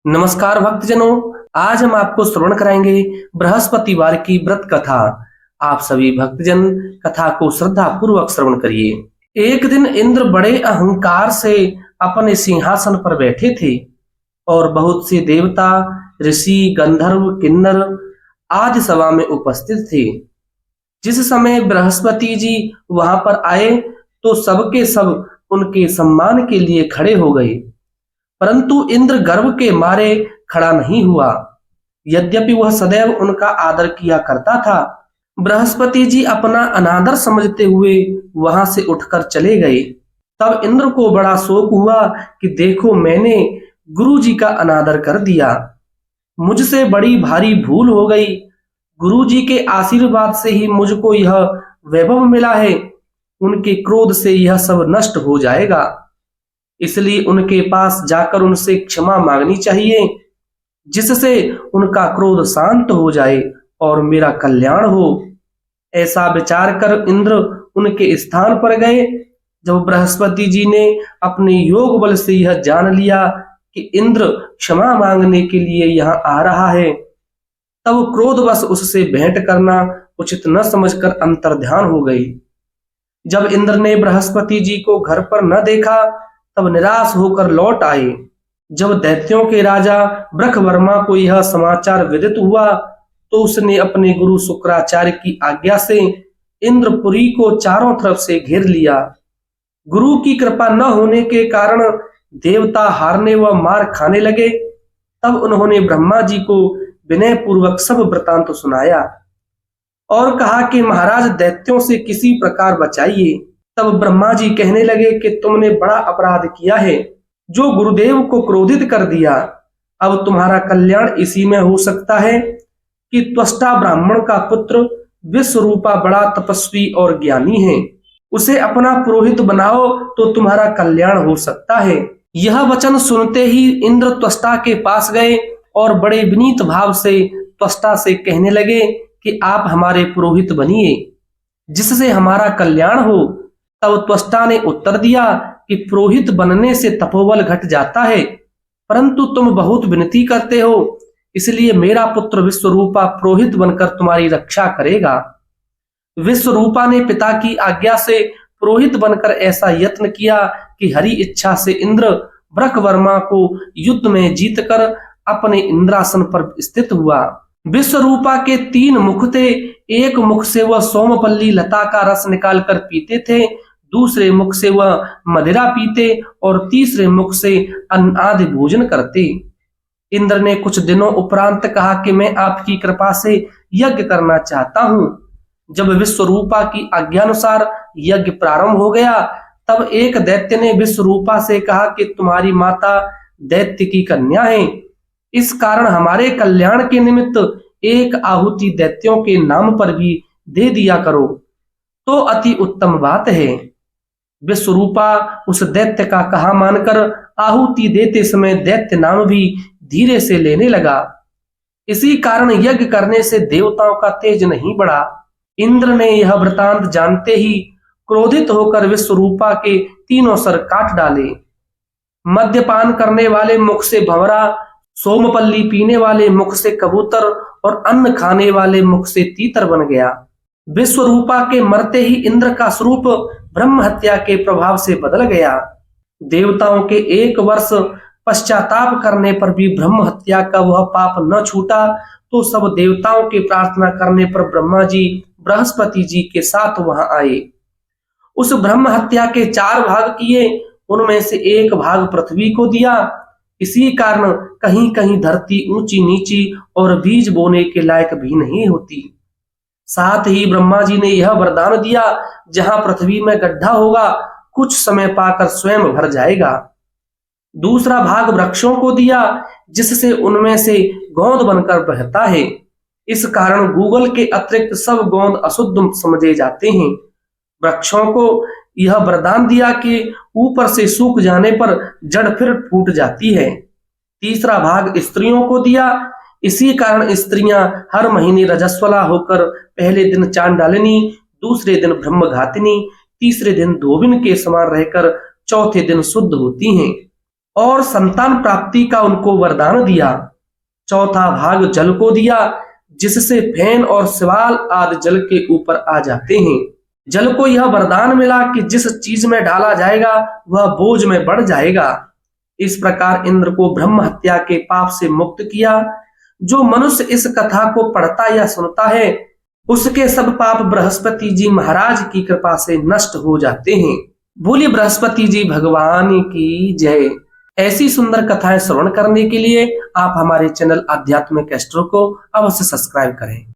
नमस्कार भक्तजनों। आज हम आपको श्रवण कराएंगे बृहस्पतिवार की व्रत कथा। आप सभी भक्तजन कथा को श्रद्धा पूर्वक श्रवण करिए। एक दिन इंद्र बड़े अहंकार से अपने सिंहासन पर बैठे थे और बहुत से देवता, ऋषि, गंधर्व, किन्नर आदि सभा में उपस्थित थे। जिस समय बृहस्पति जी वहां पर आए तो सबके सब उनके सम्मान के लिए खड़े हो गए, परंतु इंद्र गर्व के मारे खड़ा नहीं हुआ। यद्यपि वह सदैव उनका आदर किया करता था। बृहस्पति जी अपना अनादर समझते हुए वहां से उठकर चले गए। तब इंद्र को बड़ा शोक हुआ कि देखो, मैंने गुरु जी का अनादर कर दिया, मुझसे बड़ी भारी भूल हो गई। गुरु जी के आशीर्वाद से ही मुझको यह वैभव मिला है, उनके क्रोध से यह सब नष्ट हो जाएगा, इसलिए उनके पास जाकर उनसे क्षमा मांगनी चाहिए, जिससे उनका क्रोध शांत हो जाए और मेरा कल्याण हो। ऐसा विचार कर इंद्र उनके स्थान पर गए। जब बृहस्पति जी ने अपने योग बल से यह जान लिया कि इंद्र क्षमा मांगने के लिए यहाँ आ रहा है, तब क्रोधवश उससे भेंट करना उचित न समझकर अंतर्ध्यान हो गई। जब इंद्र ने बृहस्पति जी को घर पर न देखा, तब निराश होकर लौट आए। जब दैत्यों के राजा ब्रखवर्मा को यह समाचार विदित हुआ तो उसने अपने गुरु शुक्राचार्य की आज्ञा से इंद्रपुरी को चारों तरफ से घेर लिया। गुरु की कृपा न होने के कारण देवता हारने व मार खाने लगे। तब उन्होंने ब्रह्मा जी को विनय पूर्वक सब वृतांत सुनाया और कहा कि महाराज, दैत्यों से किसी प्रकार बचाइए। तब ब्रह्मा जी कहने लगे कि तुमने बड़ा अपराध किया है, जो गुरुदेव को क्रोधित कर दिया। अब तुम्हारा कल्याण इसी में हो सकता है कि त्वष्टा ब्राह्मण का पुत्र विश्वरूपा बड़ा तपस्वी और ज्ञानी है, उसे अपना पुरोहित बनाओ तो तुम्हारा कल्याण हो सकता है। यह वचन सुनते ही इंद्र त्वष्टा के पास गए और बड़े विनीत भाव से त्वष्टा से कहने लगे कि आप हमारे पुरोहित बनिए, जिससे हमारा कल्याण हो। तब त्वष्टा ने उत्तर दिया कि पुरोहित बनने से तपोबल घट जाता है, परंतु तुम बहुत विनती करते हो, इसलिए मेरा पुत्र विश्वरूपा पुरोहित बनकर तुम्हारी रक्षा करेगा। विश्वरूपा ने पिता की आज्ञा से पुरोहित बनकर ऐसा यत्न किया कि हरि इच्छा से इंद्र ब्रखवर्मा को युद्ध में जीतकर अपने इंद्रासन पर स्थित हुआ। विश्वरूपा के 3 मुख थे। एक मुख से वह सोमपल्ली लता का रस निकालकर पीते थे, दूसरे मुख से वह मदिरा पीते और तीसरे मुख से अन्न आदि भोजन करते। इंद्र ने कुछ दिनों उपरांत कहा कि मैं आपकी कृपा से यज्ञ करना चाहता हूँ। जब विश्वरूपा की आज्ञानुसार यज्ञ प्रारंभ हो गया, तब एक दैत्य ने विश्वरूपा से कहा कि तुम्हारी माता दैत्य की कन्या है, इस कारण हमारे कल्याण के निमित्त एक आहुति दैत्यों के नाम पर भी दे दिया करो तो अति उत्तम बात है। विश्वरूपा उस दैत्य का कहा मानकर आहुति देते समय दैत्य नाम भी धीरे से लेने लगा। इसी कारण यज्ञ करने से देवताओं का तेज नहीं बढ़ा। इंद्र ने यह वृतांत जानते ही क्रोधित होकर विश्वरूपा के 3 सर काट डाले। मद्यपान करने वाले मुख से भंवरा, सोमपल्ली पीने वाले मुख से कबूतर और अन्न खाने वाले मुख से तीतर बन गया। विश्वरूपा के मरते ही इंद्र का स्वरूप ब्रह्म हत्या के प्रभाव से बदल गया। देवताओं के 1 वर्ष पश्चाताप करने पर भी ब्रह्म हत्या का वह पाप न छूटा, तो सब देवताओं के प्रार्थना करने पर ब्रह्मा जी बृहस्पति जी के साथ वहां आए। उस ब्रह्म हत्या के 4 भाग किए, उनमें से 1 भाग पृथ्वी को दिया। इसी कारण कहीं कहीं धरती ऊंची नीची और बीज बोने के लायक भी नहीं होती। साथ ही ब्रह्मा जी ने यह वरदान दिया, जहां पृथ्वी में गड्ढा होगा, कुछ समय पाकर स्वयं भर जाएगा। दूसरा भाग वृक्षों को दिया, जिससे उनमें से गोंद बनकर बहता है। इस कारण गूगल के अतिरिक्त सब गोंद अशुद्ध समझे जाते हैं। वृक्षों को यह वरदान दिया कि ऊपर से सूख जाने पर जड़ फिर फूट जाती है। तीसरा भाग स्त्रियों को दिया। इसी कारण स्त्रियां हर महीने रजस्वला होकर पहले दिन चांडालिनी, दूसरे दिन ब्रह्मघातिनी, तीसरे दिन धोबिन के समान रहकर चौथे दिन शुद्ध होती हैं। और संतान प्राप्ति का उनको वरदान दिया। चौथा भाग जल को दिया, जिससे फेन और सिवाल आदि जल के ऊपर आ जाते हैं। जल को यह वरदान मिला कि जिस चीज में डाला जाएगा वह बोझ में बढ़ जाएगा। इस प्रकार इंद्र को ब्रह्म हत्या के पाप से मुक्त किया। जो मनुष्य इस कथा को पढ़ता या सुनता है उसके सब पाप बृहस्पति जी महाराज की कृपा से नष्ट हो जाते हैं। बोलिए बृहस्पति जी भगवान की जय। ऐसी सुंदर कथाएं श्रवण करने के लिए आप हमारे चैनल आध्यात्मिक एस्ट्रो को अवश्य सब्सक्राइब करें।